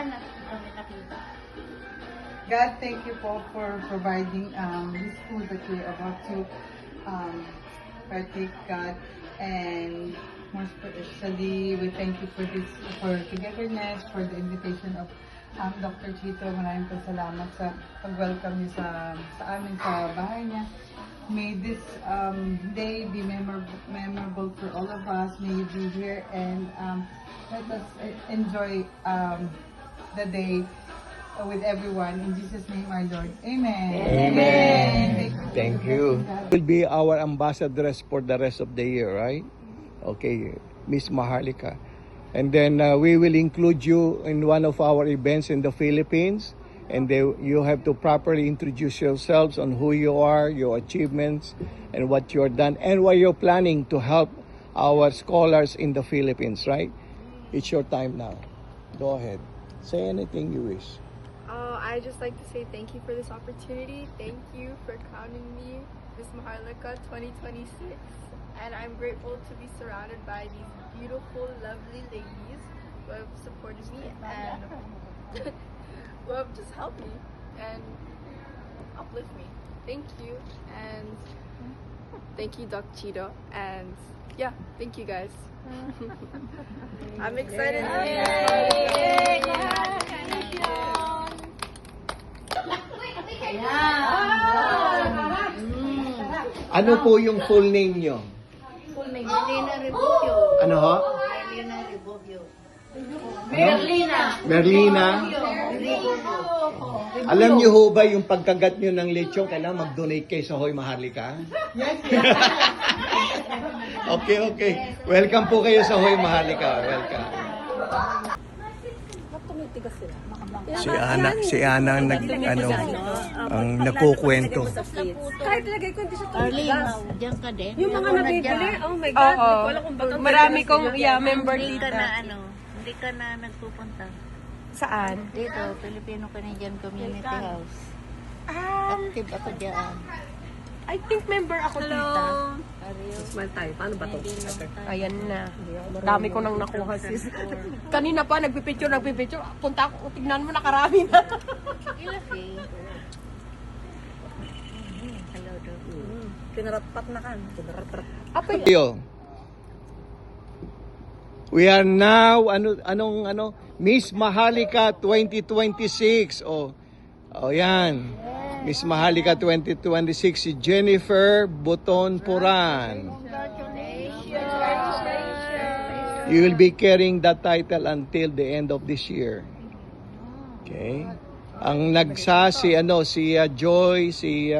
kami nakita. God, thank you po for providing this food that we're about to partake, God. And more especially, we thank you for togetherness, for the invitation of Dr. Chito. Maraming salamat sa pag-welcome niyo sa amin sa bahay niya. May this day be memorable for all of us. May you be here and let us enjoy the day with everyone. In Jesus' name, our Lord. Amen. Amen. Thank you. Will be our ambassadress for the rest of the year, right? Okay, Miss Maharlika. And then we will include you in one of our events in the Philippines. And you have to properly introduce yourselves on who you are, your achievements, and what you're done, and what you're planning to help our scholars in the Philippines, right? It's your time now. Go ahead. Say anything you wish. I'd just like to say thank you for this opportunity. Thank you for crowning me Miss Maharlika 2026. And I'm grateful to be surrounded by these beautiful, lovely ladies who have supported me and who have just helped me and uplift me. Thank you. And thank you, Doc Cheeto. And yeah, thank you guys. I'm excited to be Ano po yung full name nyo? Full name, Merlina Rebubio. Ano ho? Merlina Rebubio. Merlina? Alam niyo ho ba yung pagkagat nyo ng lechon, kailangan mag-donate kayo sa Hoy Maharlika? Yes, Okay. Welcome po kayo sa Hoy Maharlika. Welcome. Si Ana ang ang nakukwento. Kahit lagay ko hindi siya Arlene, diyan ka din. Yung mga nabibili, oh my God. Wala kong batang marami kong member Hindi ka dito. na hindi ka na nagpupunta. Saan? Dito, Filipino Canadian Community House. Active ako diyan. I think member ako dito. Smile tayo. Paano ba to? Ayan na. Dami ko nang nakuha sis. Kanina pa, nagpipicture. Punta ako, tignan mo, nakarami na. Ilaki. Hello, Doc. Kinarapat na kan. Kinarapat. Apa yun? Yo. We are now Miss Maharlika 2026. Oh, yan. Miss Maharlika 2026 si Jennifer Buton Puran. You will be carrying that title until the end of this year. Okay? Ang si Joy, si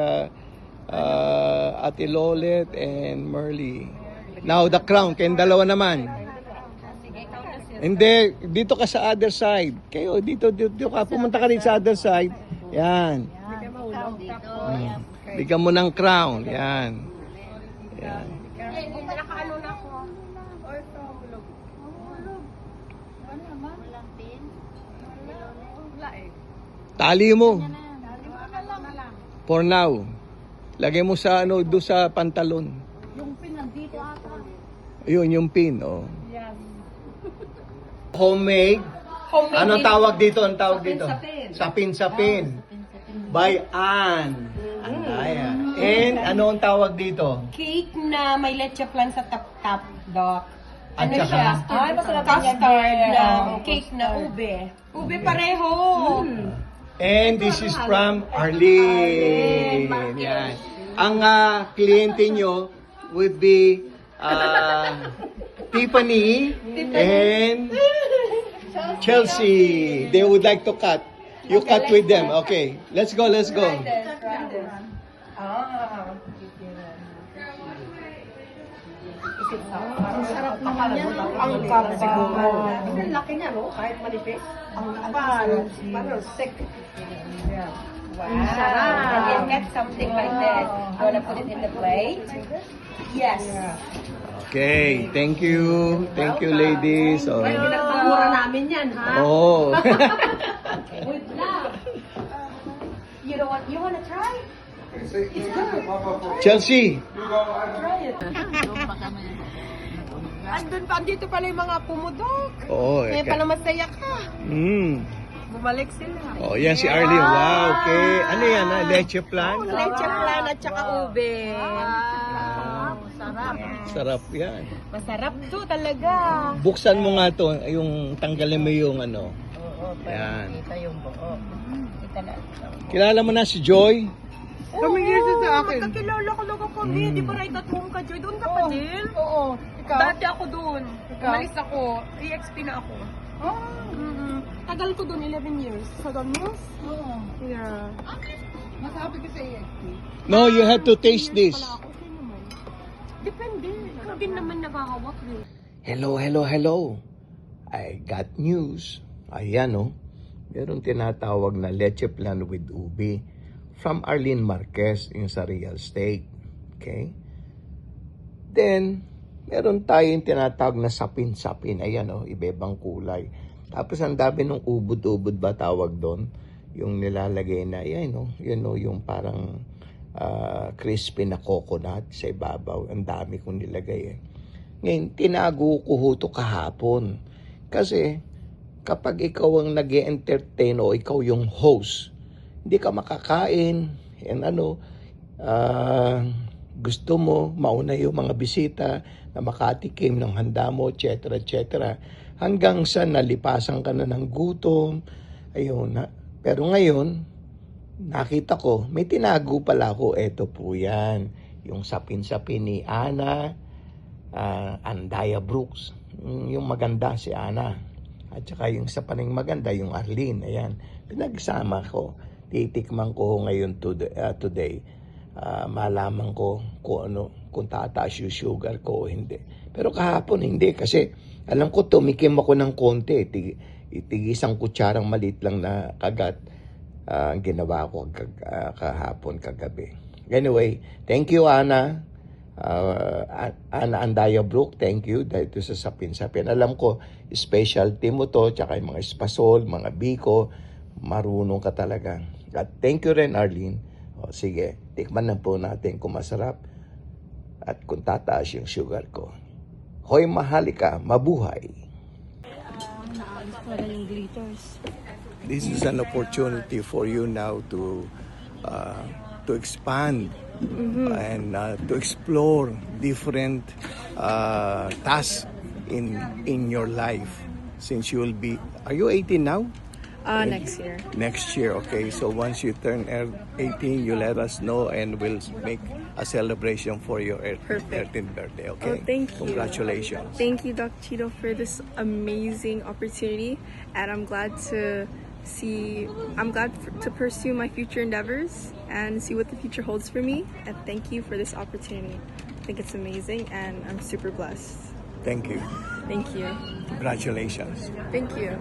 Ate Lolet and Merly. Now the crown, kayong dalawa naman. Hindi, dito ka sa other side. Kayo, dito ka. Pumunta ka rin sa other side. Yan. Bigyan mo ng crown. Yan. Nakaano na ako. Walang pin. Tali mo. For now. Lagay mo sa doon sa pantalon. Yung pin nandito ata. Yun, yung pin. Oh. Homemade. Anong tawag dito? Ang tawag dito? Sapin-sapin. By Ann. Andaya. And ano ang tawag dito? Cake na may leche flan sa top, Doc. At Ano saka? siya? Ay, masarap custard na cake na ube. Ube pareho. And this is from Arlene. Yan. Ang kliyente nyo would be Tiffany and Chelsea. They would like to cut. You cut with them. Okay. Let's go. Ang kapal. Ang laki niya, no? Kahit manipis. Ang kapal. Parang sick. Wow. And then get something like that. You wanna put it in the plate? Yes. Okay. Thank you. Thank you, ladies. Oh. Pinagpamura namin yan, ha? Oh. You wanna try? Chelsea. Andito pala yung mga pumudok. Oh. Kaya pala masaya ka. Bumalik sila. Oh, yan si Arlene. Wow, okay. Ano yan? Leche plan? Leche plan at saka ube. Sarap. Sarap yan. Masarap to talaga. Buksan mo nga to, yung tanggalin mo yung ano. Oo, Yan. kita yung buo. Kita na. Kilala mo na si Joy? Tumingin siya sa akin. Magkakilala ko lang ako, di ba right at home ka, Joy? Doon ka pa, Jill? Oo. Ikaw? Dati ako doon. Ikaw? Umalis ako. EXP na ako. Tagal ko doon, 11 years. Sa Donmos? Oo. Yeah. Masabi ko sa EXP. No, you have to taste this. Okay naman. Depende. Ikaw din naman nakakawak din. Hello, hello, hello. I got news. Ayan, oh. Meron tinatawag na leche plan with ubi from Arlene Marquez yung sa real estate. Okay? Then, meron tayong tinatawag na sapin-sapin. Ayan, oh, iba-ibang kulay. Tapos ang dami ng ubod-ubod ba tawag doon? Yung nilalagay na, ayan, oh, yun, oh, yung parang crispy na coconut sa ibabaw. Ang dami kong nilagay, eh. Ngayon, tinago ko ho ito kahapon. Kasi, kapag ikaw ang nag-entertain o ikaw yung host, hindi ka makakain, and gusto mo, mauna yung mga bisita na makatikim ng handa mo, etc., etc. Hanggang sa nalipasan ka na ng gutom, ayun na. Pero ngayon, nakita ko, may tinago pala ako, eto po yan, yung sapin-sapin ni Ana, Andaya Brooks, yung maganda si Ana, at saka yung sa paning maganda, yung Arlene, ayan, pinagsama ko, titikman ko ngayon today, malaman ko kung tataas yung sugar ko o hindi. Pero kahapon hindi, kasi alam ko tumikim ako ng konti, isang kutsarang maliit lang na kagat, ang ginawa ko kahapon, kagabi. Anyway, thank you Ana, Ana Andaya Brook, thank you dahil ito sa sapin-sapin. Alam ko, specialty mo to, tsaka yung mga espasol, mga biko, marunong ka talaga. At thank you rin Arlene. O, sige, tikman na po natin kung masarap at kung tataas yung sugar ko. Hoy mahalika, mabuhay! This is an opportunity for you now to expand and to explore different tasks in your life. Since you will be, are you 18 now? Next year. Next year, okay. So once you turn 18, you let us know and we'll make a celebration for your 13th birthday, okay? Oh, thank you. Congratulations. Thank you, Dr. Cheeto, for this amazing opportunity, and I'm glad to pursue my future endeavors and see what the future holds for me. And thank you for this opportunity. I think it's amazing, and I'm super blessed. Thank you. Thank you. Congratulations. Thank you.